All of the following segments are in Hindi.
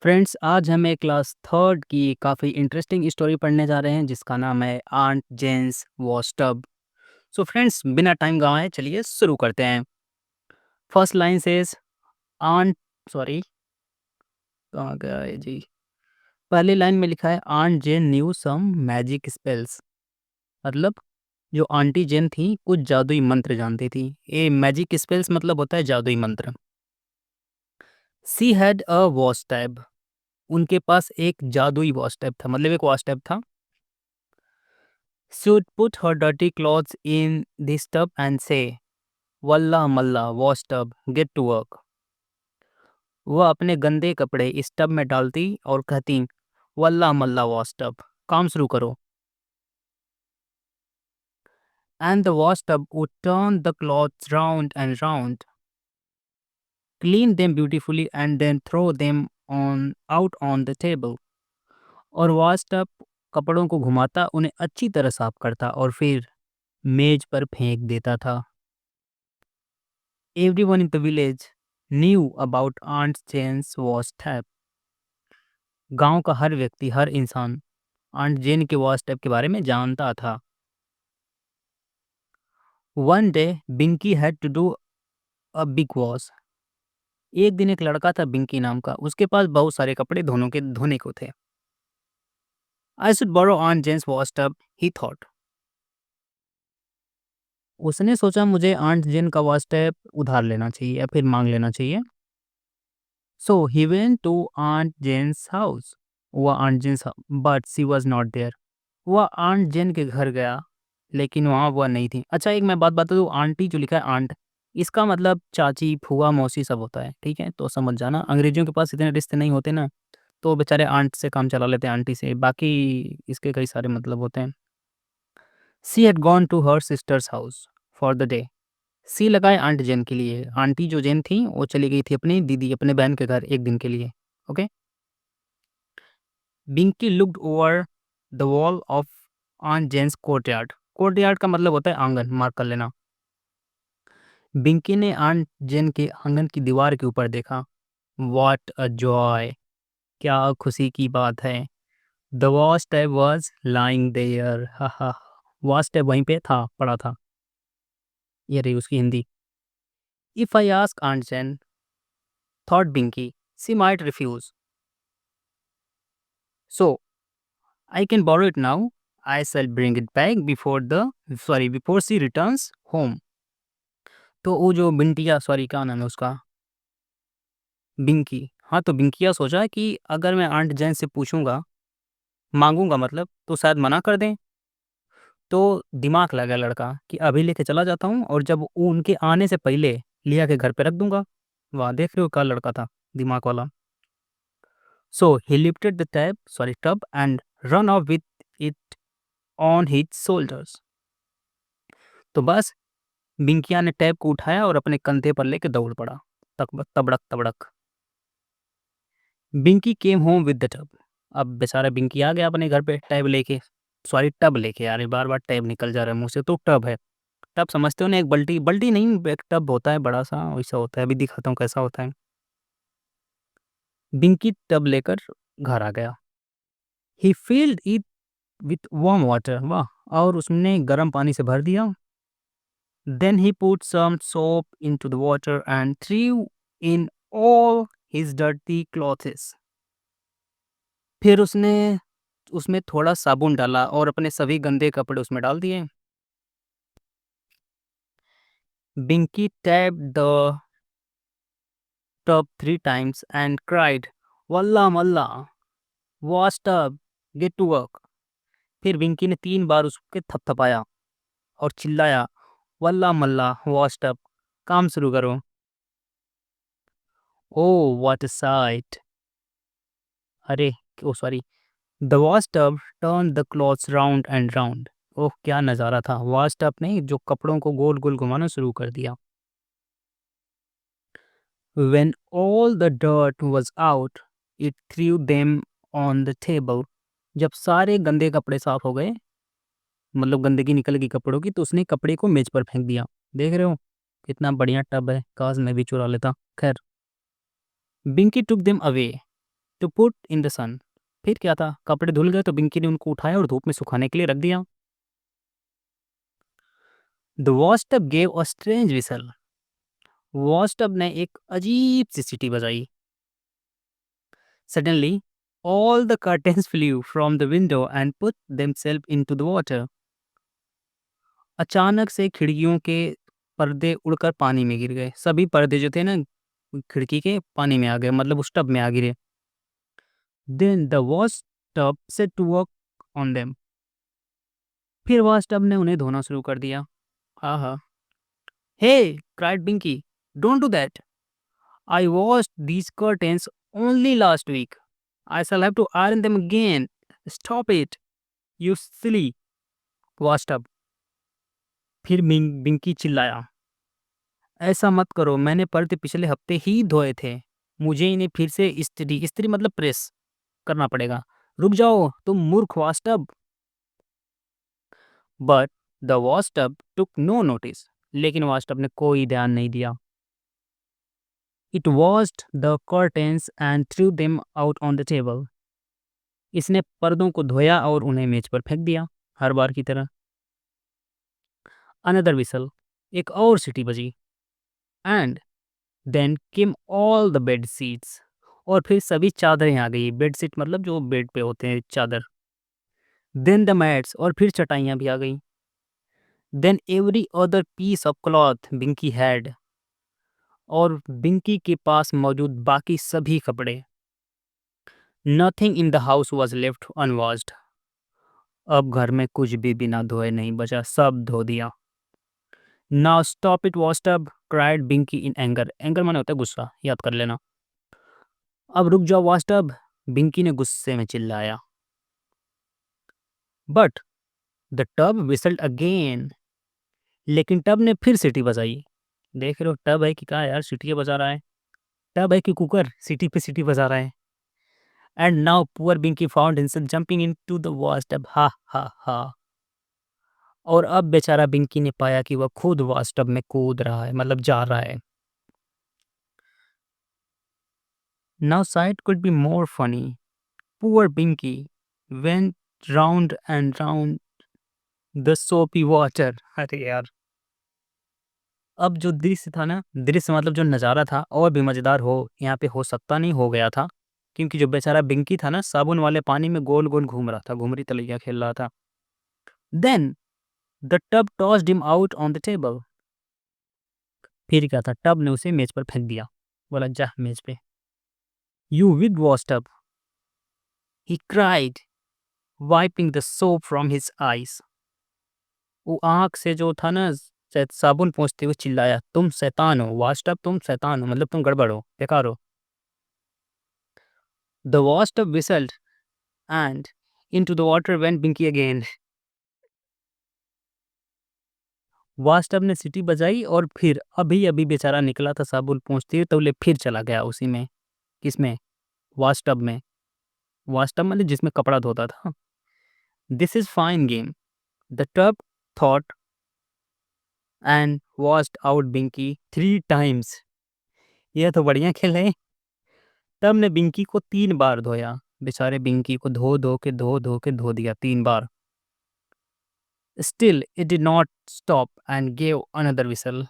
फ्रेंड्स, आज हम एक क्लास थर्ड की काफ़ी इंटरेस्टिंग स्टोरी पढ़ने जा रहे हैं जिसका नाम है aunt Jane's wash tub. So friends, बिना टाइम गंवाए चलिए शुरू करते हैं। First line says aunt sorry कहाँ गया है जी। पहली लाइन में लिखा है aunt Jane knew some magic spells. मतलब जो आंटी जेन थी कुछ जादुई मंत्र जानती थी। ये मैजिक स्पेल्स मतलब होता है जादुई मंत्र। She had a wash tab. उनके पास एक जादुई वॉश टैब था, मतलब एक वॉश टैब था। She would put her dirty clothes in this tub and say, "Wallah mallah, wash tub, get to work." वह अपने गंदे कपड़े इस टब में डालती और कहती, "वल्लाह मल्लाह वॉश टब, काम शुरू करो." And the wash tub would turn the clothes round and round, clean them beautifully, and then throw them on out on the table. और वॉश टब कपड़ों को घुमाता, उन्हें अच्छी तरह साफ करता और फिर मेज पर फेंक देता था। Everyone in the village knew about Aunt Jane's wash tap. गांव का हर व्यक्ति, हर इंसान आंट जेन के वॉश टैप के बारे में जानता था। One day, Binky had to do a big wash. एक दिन एक लड़का था बिंकी नाम का, उसके पास बहुत सारे कपड़े धोने को थे। I should borrow Aunt Jane's wash tub, he thought. उसने सोचा मुझे आंट जेन का वॉश टैप उधार लेना चाहिए या फिर मांग लेना चाहिए। So he went to Aunt Jane's house. वह aunt Jane's but she was not there. वह आंट जेन के घर गया, लेकिन वहाँ वह नहीं थी। अच्छा, एक मैं बात बता दूँ, आंटी जो लिखा है आंट, इसका मतलब चाची, फूआ, मौसी सब होता है, ठीक है? तो समझ जाना, अंग्रेज़ियों के पास इतने रिश्ते नहीं होते ना, तो बेचारे आंट से काम चला लेते हैं, आंटी से, बाकी इसके कई सारे मतलब होते हैं। She had gone to her sister's house for the day. सी लगा है आंट जेन के लिए। आंटी जो जेन थी, वो चली गई थी अपनी दीदी, अपने बहन के घर एक दिन के लिए, okay? Binky looked over the wall off on Jane's courtyard. Courtyard का मतलब होता है आंगन, मार्क कर लेना। बिंकी ने आंट जेन के आंगन की दीवार के ऊपर देखा। What a joy! क्या खुशी की बात है। The wash tub was lying there. हा हा। वॉच टैब वहीं पे था, पड़ा था। ये रही उसकी Hindi. If I ask aunt Jane, thought Binky, she might refuse, so I can borrow it now. I shall bring it back before she returns home. तो वो जो बिंटिया, सॉरी क्या नाम है उसका, बिंकी, हाँ तो बिंकिया सोचा कि अगर मैं आंट जैन से पूछूंगा, मांगूंगा मतलब, तो शायद मना कर दें। तो दिमाग लगा लड़का कि अभी लेके चला जाता हूँ और जब वो उनके आने से पहले लिया के घर पे रख दूंगा। वाह, देख रहे हो क्या लड़का था, दिमाग वाला। So he lifted the tub and run off with it on his shoulders. तो बस बिंकिया ने टैब को उठाया और अपने कंधे पर लेके दौड़ पड़ा। तबड़क तबड़क। Binky came home with the tub. अब बेचारा बिंकी आ गया अपने घर पे टैब लेके, सॉरी टब लेके, यार बार बार टैब निकल जा रहा है मुंह से, तो टब है। टब समझते हो ना, एक बल्टी, बल्टी नहीं, एक टब होता है बड़ा सा, वैसा होता है, अभी दिखाता हूँ कैसा होता है। बिंकी टब लेकर घर आ गया। He filled it with warm water, वाह, और उसने गर्म पानी से भर दिया। Then he put some soap into the water and threw in all his dirty clothes. फिर उसने उसमें थोड़ा साबुन डाला और अपने सभी गंदे कपड़े उसमें डाल दिए। Binky tapped the tub 3 times and cried, "Wallah mallah, wash tub, get to work." फिर बिंकी ने 3 बार उसके थपथपाया और चिल्लाया, "वल्लाह मल्लाह, वॉश टब, काम शुरू करो।" Oh, what a sight! अरे, oh sorry, the wash tub turn the clothes round and round. ओह क्या नज़ारा था, वॉश टब ने जो कपड़ों को गोल गोल घुमाना शुरू कर दिया। When all the dirt was out, it threw them on the table. जब सारे गंदे कपड़े साफ हो गए, मतलब गंदगी निकल गई कपड़ों की, तो उसने कपड़े को मेज पर फेंक दिया। देख रहे हो कितना बढ़िया टब है, काश मैं भी चुरा लेता। खैर, Binky took them away. To put in the sun. फिर क्या था, कपड़े धुल गए तो बिंकी ने उनको उठाया और धूप में सुखाने के लिए रख दिया। The washtub gave a strange whistle. Washtub ने एक अजीब सी सीटी बजाई। Suddenly all the curtains flew from the window and put themselves into the water. अचानक से खिड़कियों के पर्दे उड़कर पानी में गिर गए। सभी पर्दे जो थे ना खिड़की के पानी में आ गए, मतलब उस टब में आ गिरे। Then the wash tub set to work on them. फिर वॉश टब ने उन्हें धोना शुरू कर दिया। आहा। Hey, cried Binky, don't do that. I washed these curtains only last week. I shall have to iron them again. Stop it, you silly wash tub. फिर बिंकी चिल्लाया, ऐसा मत करो, मैंने पर्दे पिछले हफ्ते ही धोए थे। मुझे इन्हें फिर से इस्त्री इस्त्री मतलब प्रेस करना पड़ेगा। रुक जाओ तुम मूर्ख wash tub. But the wash tub took no notice. लेकिन वॉश टब ने कोई ध्यान नहीं दिया। It washed the curtains and threw them out on the table. इसने पर्दों को धोया और उन्हें मेज पर फेंक दिया, हर बार की तरह। Another whistle. एक और सीटी बजी। And then came all the bed sheets. और फिर सभी चादरें आ गई। बेड शीट मतलब जो बेड पे होते हैं चादर। Then the mats. और फिर चटाइयाँ भी आ गई। Then every other piece of cloth Binky had. और बिंकी के पास मौजूद बाकी सभी कपड़े। Nothing in the house was left unwashed. अब घर में कुछ भी बिना धोए नहीं बचा, सब धो दिया। Now stop it washtub, cried Binky in anger. Anger माने होता है गुस्सा, याद कर लेना। अब रुक जाओ वॉशटब, बिंकी ने गुस्से में चिल्लाया। But the tub whistled again. लेकिन टब ने फिर सीटी बजाई। देख रहे हो टब है कि क्या यार, सीटी बजा रहा है। टब है कि कुकर, सीटी पे सीटी बजा रहा है। And now poor Binky found himself jumping into the washtub. हा हा हा। और अब बेचारा बिंकी ने पाया कि वह खुद वॉशटब में कूद रहा है, मतलब जा रहा है। Now sight could be more funny. Poor Binky went round and round the soapy water. अरे यार, अब जो दृश्य था ना, दृश्य मतलब जो नज़ारा था और भी मज़ेदार हो यहाँ पे हो सकता नहीं, हो गया था। क्योंकि जो बेचारा बिंकी था ना, साबुन वाले पानी में गोल गोल घूम रहा था, घुमरी तलैया खेल रहा था। Then the tub tossed him out on the table. फिर क्या था, टब ने उसे मेज पर फेंक दिया। बोला जा मेज पे। You wig wash tub, he cried, wiping the soap from his eyes. वो आँख से जो था ना शायद साबुन पोंछते हुए चिल्लाया, तुम शैतान हो वॉश टब, तुम शैतान हो, मतलब तुम गड़बड़ हो, बेकार हो। The wash tub whistled and into the water went Binky again. वास्तव ने सीटी बजाई और फिर अभी अभी बेचारा निकला था साबुन पोंछते हुए, तो ले फिर चला गया उसी में। किसमें? वास्टब में। वास्टब मतलब जिसमें कपड़ा धोता था। This is fine game, the tub thought and washed out Binky 3 times। यह तो बढ़िया खेल है। तब ने बिंकी को 3 बार धोया। बेचारे बिंकी को धो धो के धो दिया 3 बार। Still it did not stop and gave another whistle.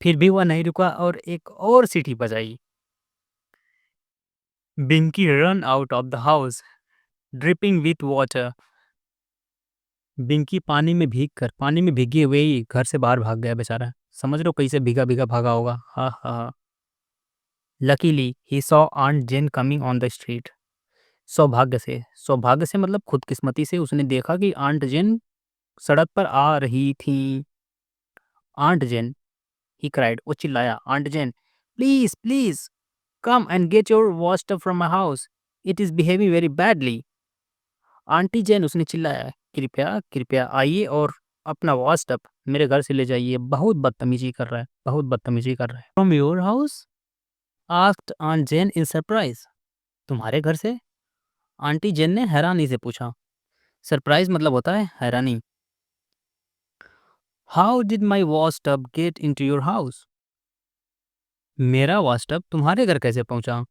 फिर भी वह नहीं रुका और एक और सीटी बजाई। Binky ran out of the house dripping with water. Binky पानी में भीगे हुए ही घर से बाहर भाग गया बेचारा। समझ लो कैसे भीगा भीगा भागा होगा। हा हा। Luckily he saw aunt Jane coming on the street. सौभाग्य से मतलब खुदकिस्मती से उसने देखा कि आंट जेन सड़क पर आ रही थी। आंट जेन, ही क्राइड, वो चिल्लाया, aunt Jane please please come and get your wash tub from my house, it is behaving very badly. Auntie Jane, उसने चिल्लाया, कृपया कृपया आइए और अपना वॉश टब मेरे घर से ले जाइए, बहुत बदतमीजी कर रहा है, बहुत बदतमीजी कर रहा है। From your house, asked aunt Jane in surprise. तुम्हारे घर से? आंटी जेन ने हैरानी से पूछा। सरप्राइज मतलब होता है हैरानी। How did my wash tub get in to your house? मेरा वॉश टब तुम्हारे घर कैसे पहुंचा?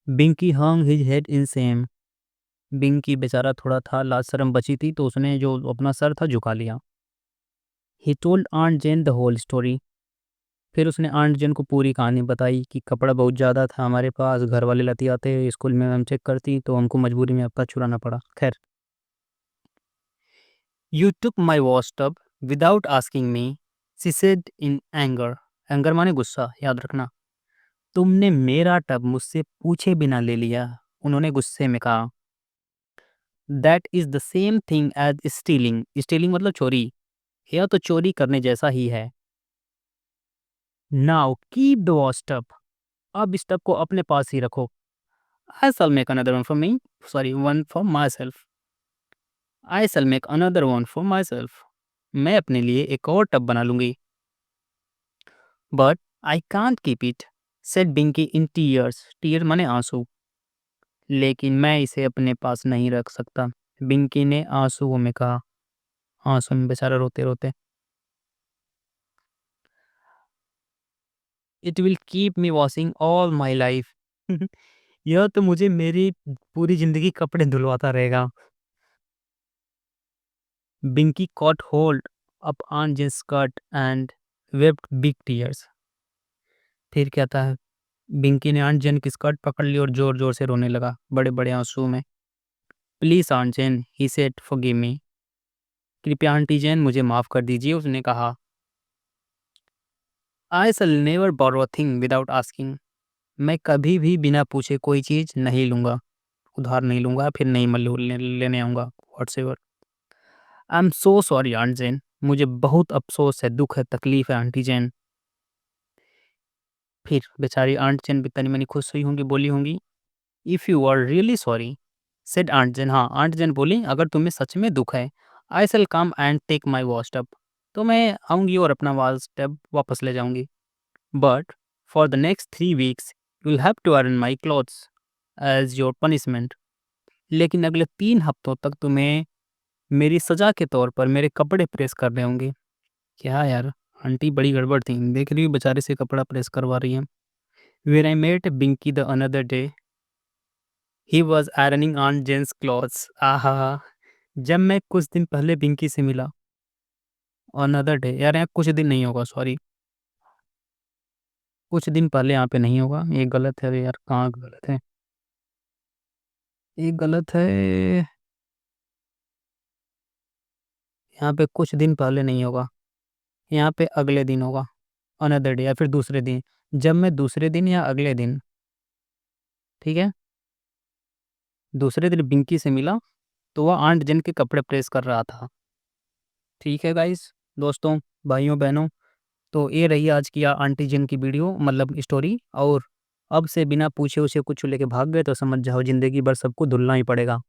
Venky hung his head in shame. Venky बेचारा थोड़ा था, लाज शर्म बची थी तो उसने जो अपना सर था झुका लिया। He told Aunt Jane the whole story. फिर उसने आंट जन को पूरी कहानी बताई कि कपड़ा बहुत ज़्यादा था हमारे पास, घर वाले लती आते, स्कूल में मैम चेक करती तो हमको मजबूरी में अपना चुराना पड़ा। खैर, you took my wash tub without asking me, she said in anger. Anger माने गुस्सा, याद रखना। तुमने मेरा टब मुझसे पूछे बिना ले लिया, उन्होंने गुस्से में कहा। That is the same thing as stealing. Stealing मतलब चोरी, यह तो चोरी करने जैसा ही है। Now keep the wash tub. अब इस टब को अपने पास ही रखो। I shall make another one for me. Sorry, one for myself. I shall make another one for myself. मैं अपने लिए एक और टब बना लूंगी। But I can't keep it, said Binky in tears. Tears माने आंसू। लेकिन मैं इसे अपने पास नहीं रख सकता, बिंकी ने आंसुओं में कहा। आंसू में बेचारा रोते रोते। It will keep me washing all my life. यह तो मुझे मेरी पूरी जिंदगी कपड़े धुलवाता रहेगा। Binky caught hold of Aunt Jane's skirt and wept big tears. फिर क्या था, बिंकी ने आंट जेन की स्कर्ट पकड़ ली और जोर जोर से रोने लगा, बड़े बड़े आंसू में। Please aunt Jane, he said, forgive me. कृपया आंटी जेन मुझे माफ कर दीजिए, उसने कहा। I shall never borrow a thing without asking. मैं कभी भी बिना पूछे कोई चीज नहीं लूंगा, उधार नहीं लूंगा, फिर नहीं लेने आऊंगा, whatsoever. I am so sorry aunt Jane, मुझे बहुत अफसोस है, दुख है, तकलीफ है आंटी जेन। फिर बेचारी आंट जेन भी तनी मनी खुश हुई होंगी, बोली होंगी, if you are really sorry, said aunt Jane. हाँ, आंट जेन बोली, अगर तुम्हें सच में दुख है, I shall come and take my wash tub, तो मैं आऊँगी और अपना वॉश टब वापस ले जाऊँगी। But for the next 3 weeks you will have to earn my clothes as your punishment. लेकिन अगले 3 हफ्तों तक तुम्हें मेरी सजा के तौर पर मेरे कपड़े प्रेस करने होंगे। क्या यार, आंटी बड़ी गड़बड़ थी, देख रही हूँ बेचारे से कपड़ा प्रेस करवा रही हैं। Where I met Binky the another day, he was ironing on Jane's clothes. आहा, जब मैं कुछ दिन पहले बिंकी से मिला, अनदर डे, यार यहाँ कुछ दिन नहीं होगा, सॉरी, कुछ दिन पहले यहाँ पे नहीं होगा, ये गलत है यार, कहाँ गलत है, ये गलत है, यहाँ पे कुछ दिन पहले नहीं होगा, यहाँ पे अगले दिन होगा, अनदर डे या फिर दूसरे दिन, जब मैं दूसरे दिन या अगले दिन, ठीक है, दूसरे दिन बिंकी से मिला तो वह आंट जन के कपड़े प्रेस कर रहा था। ठीक है गाइस, दोस्तों, भाइयों बहनों, तो ये रही आज की आंटी जिन की वीडियो, मतलब स्टोरी। और अब से बिना पूछे उसे कुछ लेके भाग गए तो समझ जाओ जिंदगी भर सबको धुलना ही पड़ेगा।